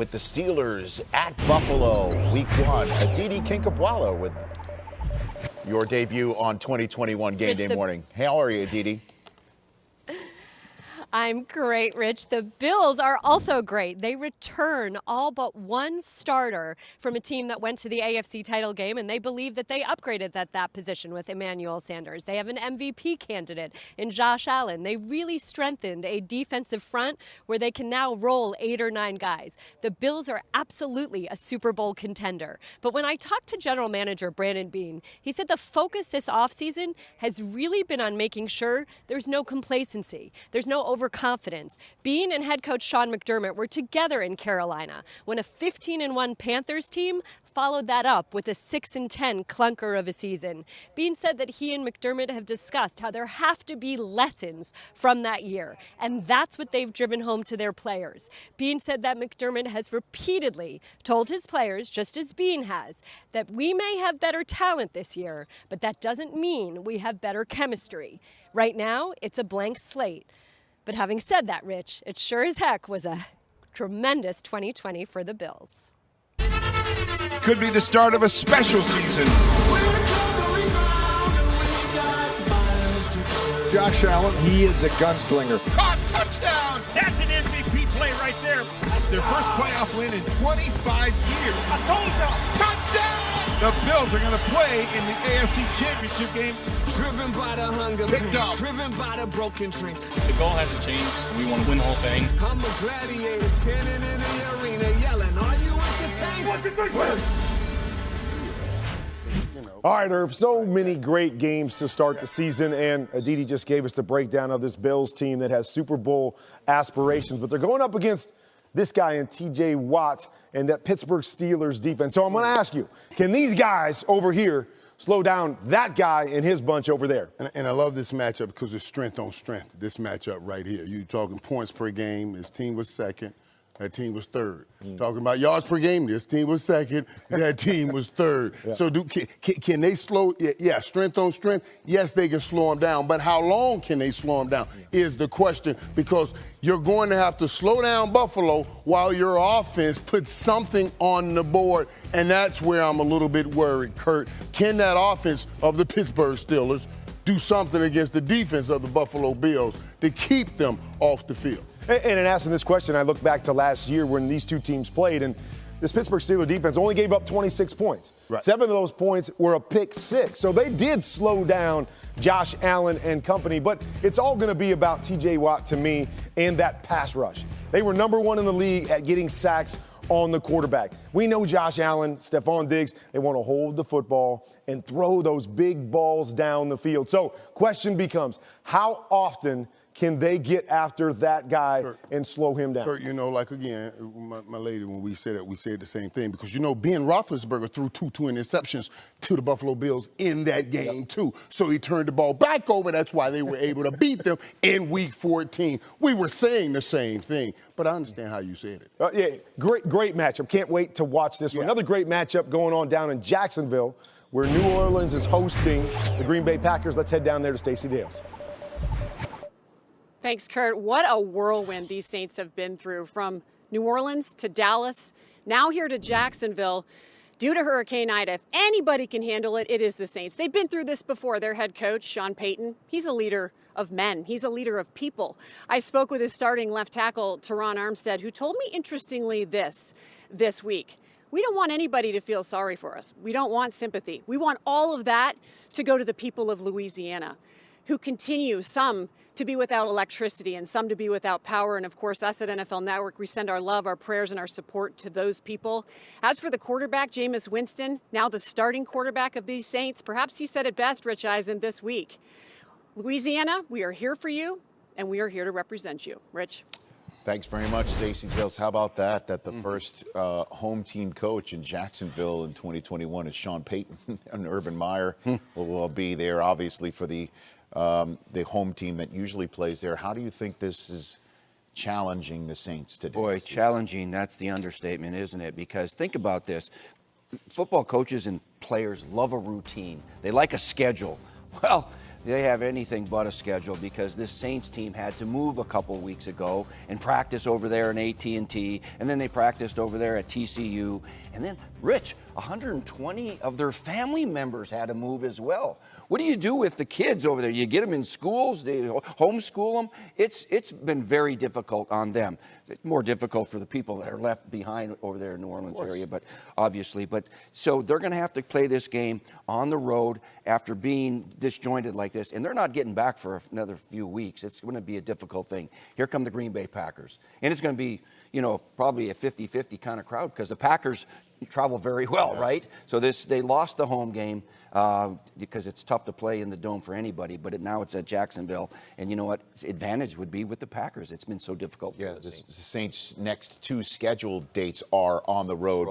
with the Steelers at Buffalo, Week 1. Aditi Kinkhabwala with your debut on 2021 Game Day Morning. How are you, Aditi? I'm great, Rich. The Bills are also great. They return all but one starter from a team that went to the AFC title game, and they believe that they upgraded that position with Emmanuel Sanders. They have an MVP candidate in Josh Allen. They really strengthened a defensive front where they can now roll 8 or 9 guys. The Bills are absolutely a Super Bowl contender. But when I talked to General Manager Brandon Beane, he said the focus this offseason has really been on making sure there's no complacency. There's no overconfidence. Beane and head coach Sean McDermott were together in Carolina when a 15-1 Panthers team followed that up with a 6-10 clunker of a season. Beane said that he and McDermott have discussed how there have to be lessons from that year, and that's what they've driven home to their players. Beane said that McDermott has repeatedly told his players, just as Beane has, that we may have better talent this year, but that doesn't mean we have better chemistry. Right now, it's a blank slate. But having said that, Rich, it sure as heck was a tremendous 2020 for the Bills. Could be the start of a special season. Josh Allen, he is a gunslinger. Caught, touchdown! That's an MVP play right there. Their first playoff win in 25 years. I told you. Touchdown! The Bills are going to play in the AFC Championship game. Driven by the hunger, driven by the broken dream. The goal hasn't changed. We want to win the whole thing. I'm a gladiator standing in the arena yelling, are you entertained? 1, 2, 3, win! All right, Irv, so many great games to start the season, and Aditi just gave us the breakdown of this Bills team that has Super Bowl aspirations, but they're going up against this guy in T.J. Watt and that Pittsburgh Steelers defense. So I'm going to ask you, can these guys over here slow down that guy and his bunch over there? And I love this matchup because it's strength on strength, this matchup right here. You're talking points per game. His team was second. That team was third. Talking about yards per game, this team was second. That team was third. Yeah. So can they slow? Yeah, strength on strength. Yes, they can slow them down. But how long can they slow them down is the question, because you're going to have to slow down Buffalo while your offense puts something on the board. And that's where I'm a little bit worried, Kurt. Can that offense of the Pittsburgh Steelers do something against the defense of the Buffalo Bills to keep them off the field? And in asking this question, I look back to last year when these two teams played, and this Pittsburgh Steelers defense only gave up 26 points. Right. 7 of those points were a pick 6. So they did slow down Josh Allen and company, but it's all going to be about T.J. Watt to me and that pass rush. They were number 1 in the league at getting sacks on the quarterback. We know Josh Allen, Stephon Diggs, they want to hold the football and throw those big balls down the field. So question becomes, how often can they get after that guy and slow him down? Kurt, you know, like, again, my lady, when we said it, we said the same thing. Because, you know, Ben Roethlisberger threw two interceptions to the Buffalo Bills in that game, too. So he turned the ball back over. That's why they were able to beat them in Week 14. We were saying the same thing. But I understand how you said it. Yeah, great matchup. Can't wait to watch this one. Another great matchup going on down in Jacksonville, where New Orleans is hosting the Green Bay Packers. Let's head down there to Stacey Dales. Thanks, Kurt. What a whirlwind these Saints have been through, from New Orleans to Dallas, now here to Jacksonville. Due to Hurricane Ida, if anybody can handle it, it is the Saints. They've been through this before. Their head coach, Sean Payton, he's a leader of men. He's a leader of people. I spoke with his starting left tackle, Teron Armstead, who told me interestingly this week. We don't want anybody to feel sorry for us. We don't want sympathy. We want all of that to go to the people of Louisiana, who continue, some to be without electricity and some to be without power. And of course, us at NFL Network, we send our love, our prayers, and our support to those people. As for the quarterback, Jameis Winston, now the starting quarterback of these Saints, perhaps he said it best, Rich Eisen, this week. Louisiana, we are here for you, and we are here to represent you. Rich. Thanks very much, Stacey Dales. How about that the first home team coach in Jacksonville in 2021 is Sean Payton, and Urban Meyer will be there, obviously, for the home team that usually plays there. How do you think this is challenging the Saints to do? Boy, challenging, that's the understatement, isn't it? Because think about this. Football coaches and players love a routine. They like a schedule. Well, They have anything but a schedule because this Saints team had to move a couple weeks ago and practice over there in AT&T, and then they practiced over there at TCU, and then, Rich, 120 of their family members had to move as well. What do you do with the kids over there? You get them in schools, they homeschool them. It's been very difficult on them. It's more difficult for the people that are left behind over there in New Orleans area, but obviously. But so they're going to have to play this game on the road after being disjointed like this, and they're not getting back for another few weeks. It's going to be a difficult thing. Here come the Green Bay Packers, and it's going to be, probably a 50-50 kind of crowd because the Packers travel very well, right? So they lost the home game because it's tough to play in the Dome for anybody, but now it's at Jacksonville, and you know what? Its advantage would be with the Packers. It's been so difficult for the Saints. The Saints' next 2 scheduled dates are on the road.